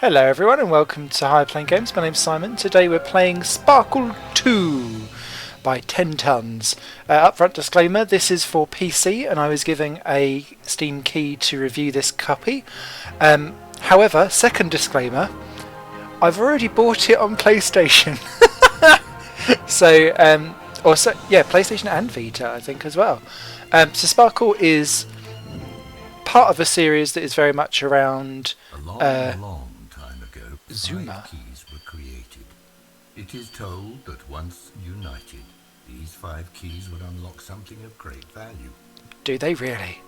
Hello everyone and welcome to Higher Plane Games. My name's Simon. Today we're playing Sparkle 2 by 10 Tons. Upfront disclaimer, this is for PC and I was giving a Steam key to review this copy. However, second disclaimer, I've already bought it on PlayStation. PlayStation and Vita I think as well. So Sparkle is part of a series that is very much around long time ago, Zuma. 5 keys were created. It is told that once united, these 5 keys would unlock something of great value. Do they really?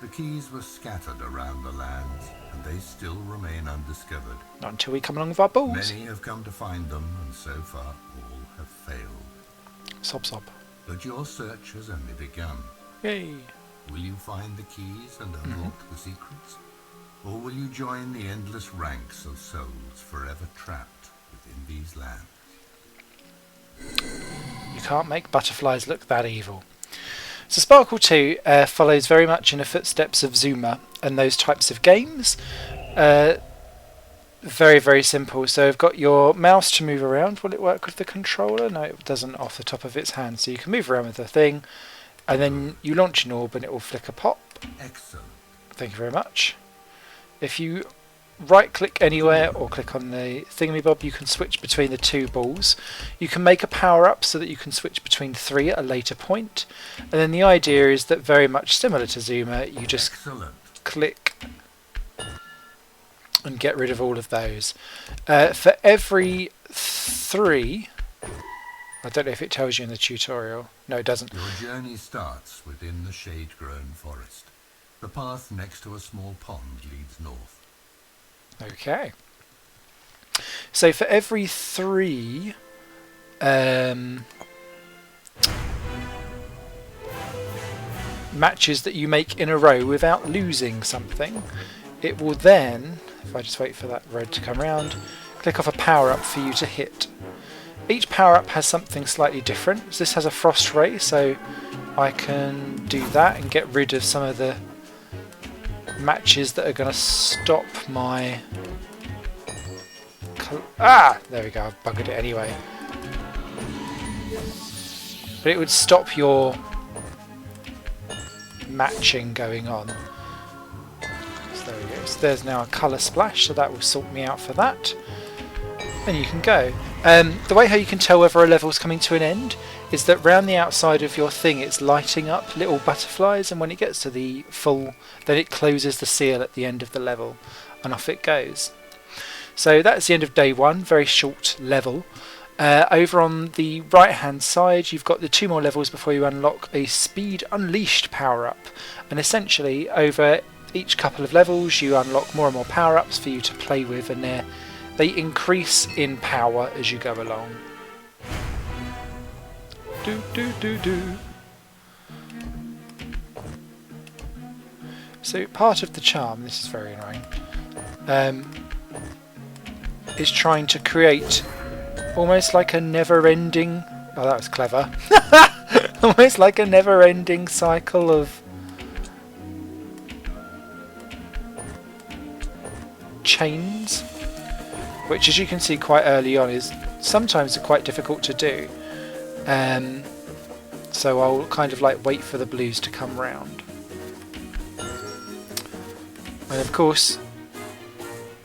The keys were scattered around the lands, and they still remain undiscovered. Not until we come along with our balls. Many have come to find them, and so far all have failed. Sob sob. But your search has only begun. Yay. Will you find the keys and unlock the secrets? Or will you join the endless ranks of souls forever trapped within these lands? You can't make butterflies look that evil. So Sparkle 2 follows very much in the footsteps of Zuma and those types of games. Very, very simple. So you've got your mouse to move around. Will it work with the controller? No, it doesn't off the top of its hand. So you can move around with the thing and then you launch an orb and it will flicker pop. Excellent. Thank you very much. If you right click anywhere or click on the thingamabob, you can switch between the 2 balls. You can make a power up so that you can switch between 3 at a later point. And then the idea is that, very much similar to Zuma, you just click and get rid of all of those. For every 3, I don't know if it tells you in the tutorial. No, it doesn't. Your journey starts within the shade-grown forest. The path next to a small pond leads north. Okay. So for every 3 matches that you make in a row without losing something, it will then, if I just wait for that red to come around, click off a power up for you to hit. Each power up has something slightly different. So this has a frost ray, so I can do that and get rid of some of the matches that are going to stop my... there we go, I've buggered it anyway. But it would stop your matching going on. So there we go. So there's now a colour splash, so that will sort me out for that. And you can go. The way how you can tell whether a level's coming to an end is that round the outside of your thing it's lighting up little butterflies, and when it gets to the full, then it closes the seal at the end of the level and off it goes. So that's the end of day 1, very short level. Over on the right hand side you've got the 2 more levels before you unlock a Speed Unleashed power up, and essentially over each couple of levels you unlock more and more power ups for you to play with, and they increase in power as you go along. Do do do do. So part of the charm, this is very annoying, is trying to create almost like a never-ending... Oh, that was clever. Almost like a never-ending cycle of chains, which, as you can see quite early on, is sometimes quite difficult to do. So I'll kind of like wait for the blues to come round. And of course,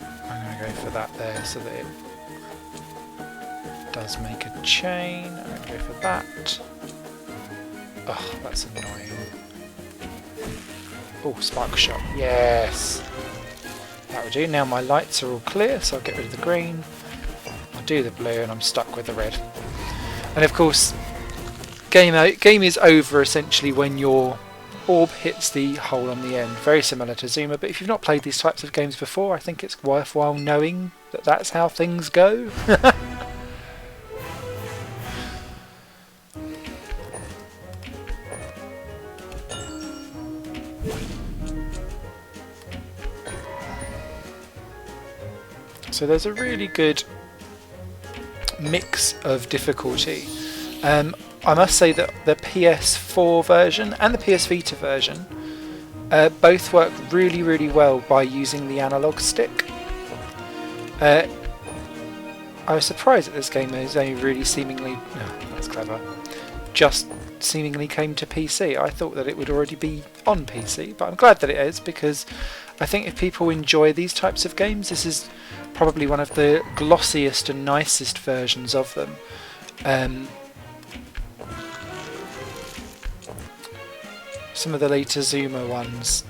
I'm going to go for that there so that it does make a chain. I'm going to go for that. Oh, that's annoying. Oh, spark shot. Yes! That will do. Now my lights are all clear, so I'll get rid of the green. I'll do the blue and I'm stuck with the red. And of course, game is over essentially when your orb hits the hole on the end. Very similar to Zuma, but if you've not played these types of games before, I think it's worthwhile knowing that that's how things go. So there's a really good mix of difficulty. I must say that the PS4 version and the PS Vita version both work really, really well by using the analog stick. I was surprised that this game is only really seemingly... No, that's clever. Just seemingly came to PC. I thought that it would already be on PC, but I'm glad that it is, because I think if people enjoy these types of games, this is probably one of the glossiest and nicest versions of them. Some of the later Zuma ones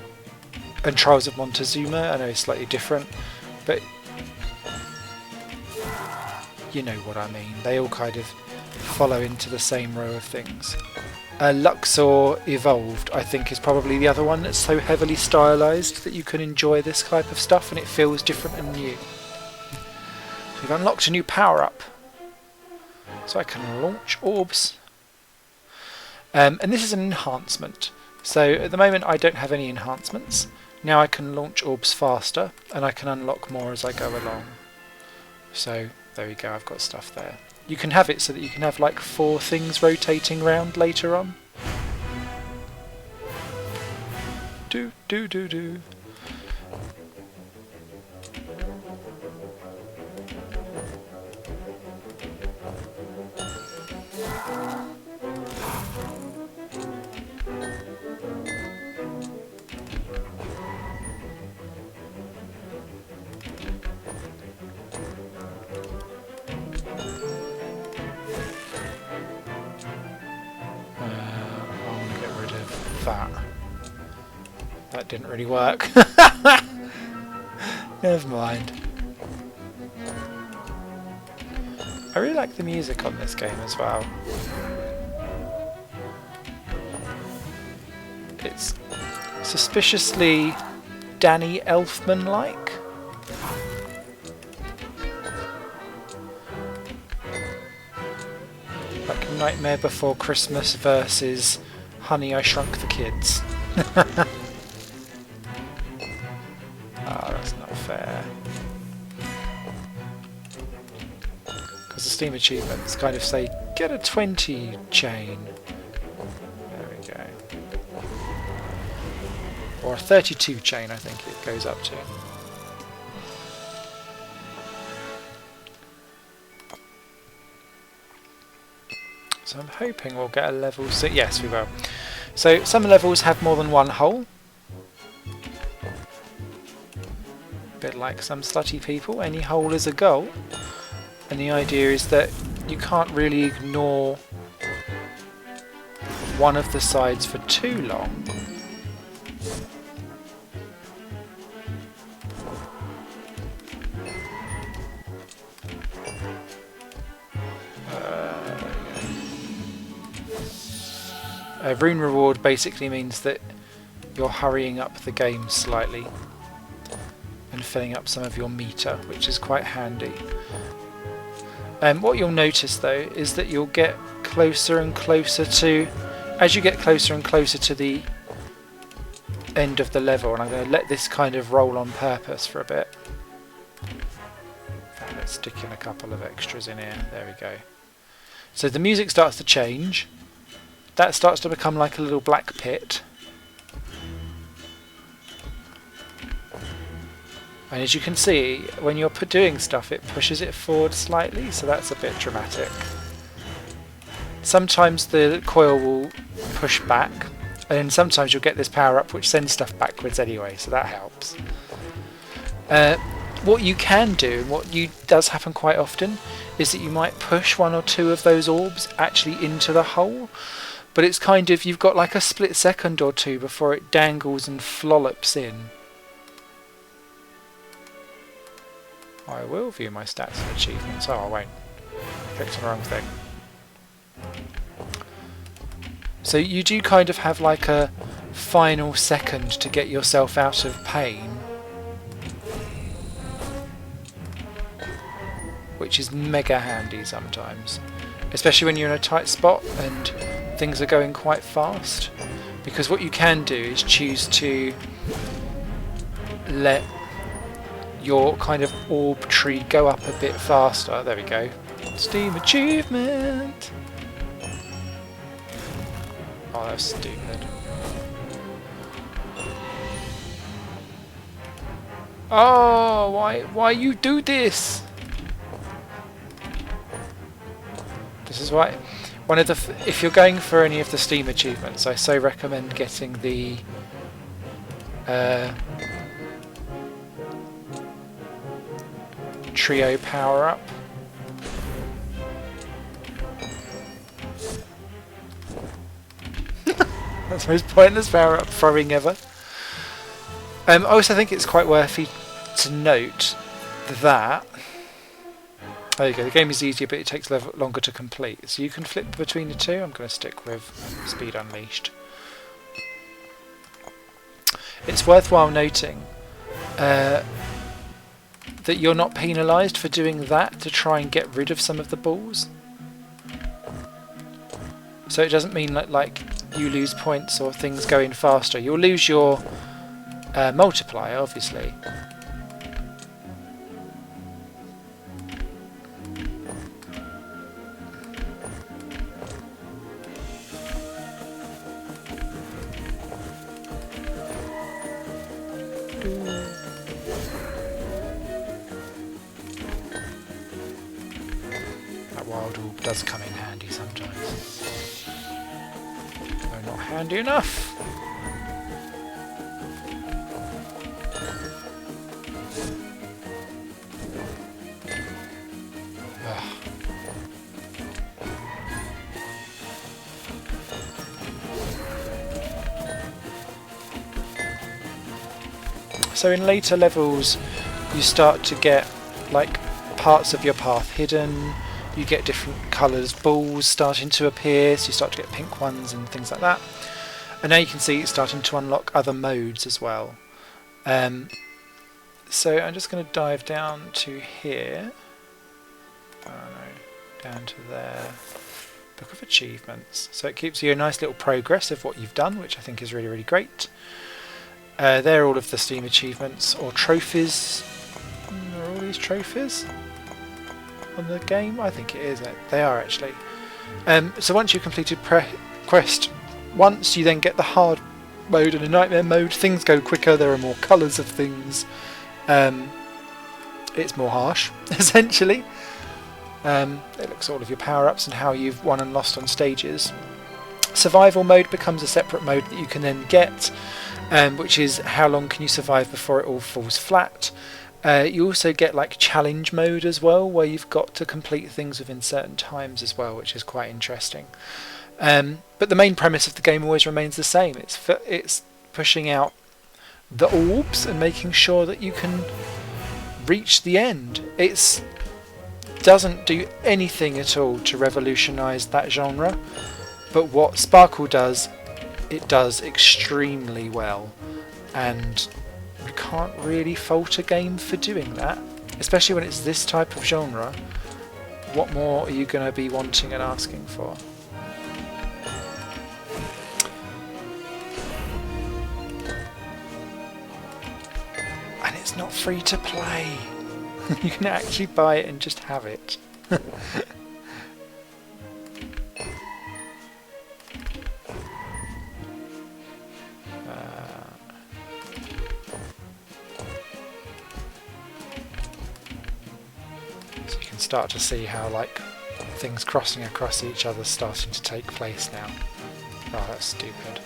and Trials of Montezuma, I know it's slightly different, but you know what I mean. They all kind of follow into the same row of things. Luxor Evolved, I think, is probably the other one that's so heavily stylised that you can enjoy this type of stuff and it feels different and new. So we've unlocked a new power-up. So I can launch orbs. And this is an enhancement. So at the moment I don't have any enhancements. Now I can launch orbs faster and I can unlock more as I go along. So there we go, I've got stuff there. You can have it so that you can have like 4 things rotating round later on. Do do do do. That didn't really work. Never mind. I really like the music on this game as well. It's suspiciously Danny Elfman-like. Like Nightmare Before Christmas versus Honey, I Shrunk the Kids. That's not fair. Because the Steam achievements kind of say, get a 20 chain. There we go. Or a 32 chain, I think it goes up to. So I'm hoping we'll get a level 6. Yes, we will. So some levels have more than one hole. Bit like some slutty people, any hole is a goal. And the idea is that you can't really ignore one of the sides for too long. A rune reward basically means that you're hurrying up the game slightly and filling up some of your meter, which is quite handy. What you'll notice though is that you'll get closer and closer to, as you get closer and closer to the end of the level, and I'm going to let this kind of roll on purpose for a bit. Let's stick in a couple of extras in here, there we go. So the music starts to change, that starts to become like a little black pit. And as you can see, when you're doing stuff, it pushes it forward slightly, so that's a bit dramatic. Sometimes the coil will push back, and then sometimes you'll get this power up which sends stuff backwards anyway, so that helps. What you can do, and what does happen quite often, is that you might push 1 or 2 of those orbs actually into the hole, but it's kind of, you've got like a split second or 2 before it dangles and flollops in. I will view my stats and achievements. Oh, I won't. Clicked on the wrong thing. So you do kind of have like a final second to get yourself out of pain, which is mega handy sometimes, especially when you're in a tight spot and things are going quite fast, because what you can do is choose to let your kind of orb tree go up a bit faster. There we go. Steam achievement! Oh, that's stupid. Oh, why you do this? This is why one of the if you're going for any of the Steam achievements, I so recommend getting the trio power up. That's the most pointless power up throwing ever. I also think it's quite worthy to note that there you go, the game is easier but it takes longer to complete. So you can flip between the two. I'm going to stick with Speed Unleashed. It's worthwhile noting that you're not penalised for doing that to try and get rid of some of the balls. So it doesn't mean like you lose points or things going faster. You'll lose your multiplier, obviously. That wild orb does come in handy sometimes. Though not handy enough. So in later levels you start to get like parts of your path hidden, you get different colours, balls starting to appear, so you start to get pink ones and things like that. And now you can see it's starting to unlock other modes as well. So I'm just going to dive down to here, down to there, Book of Achievements. So it keeps you a nice little progress of what you've done, which I think is really, really great. They're all of the Steam achievements or trophies. Are all these trophies on the game? I think it is. They are actually. So once you've completed quest once, you then get the hard mode and a nightmare mode. Things go quicker. There are more colours of things. It's more harsh, essentially. It looks at all of your power-ups and how you've won and lost on stages. Survival mode becomes a separate mode that you can then get, which is how long can you survive before it all falls flat. You also get like challenge mode as well, where you've got to complete things within certain times as well, which is quite interesting. But the main premise of the game always remains the same. It's pushing out the orbs and making sure that you can reach the end. It doesn't do anything at all to revolutionise that genre, but what Sparkle does, it does extremely well, and you can't really fault a game for doing that, especially when it's this type of genre. What more are you going to be wanting and asking for? And it's not free to play. You can actually buy it and just have it. So you can start to see how like things crossing across each other starting to take place now. Oh, that's stupid.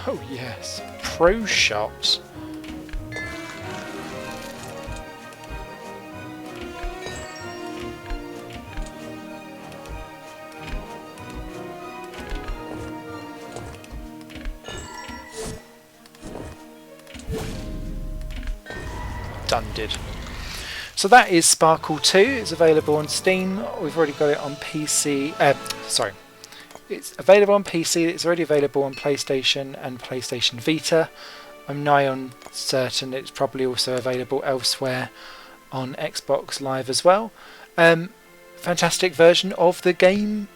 Oh yes, pro shots. Done did. So that is Sparkle 2. It's available on Steam. We've already got it on PC. Sorry. It's available on PC, it's already available on PlayStation and PlayStation Vita. I'm nigh on certain it's probably also available elsewhere. on Xbox Live as well. Fantastic version of the game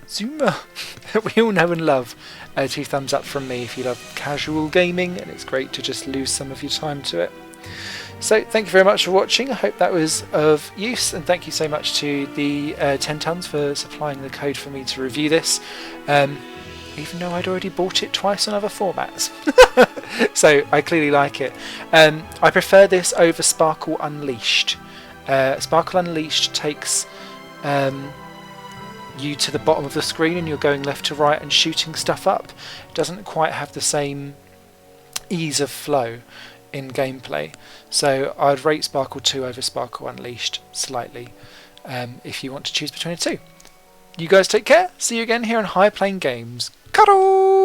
Zuma that we all know and love. 2 thumbs up from me if you love casual gaming, and it's great to just lose some of your time to it. So thank you very much for watching. I hope that was of use, and thank you so much to the 10 Tons for supplying the code for me to review this, even though I'd already bought it twice on other formats. So I clearly like it. I prefer this over Sparkle Unleashed. Sparkle Unleashed takes you to the bottom of the screen and you're going left to right and shooting stuff up. It doesn't quite have the same ease of flow in gameplay, so I'd rate Sparkle 2 over Sparkle Unleashed slightly, if you want to choose between the two. You guys take care, see you again here on High Playing Games. Cuddle!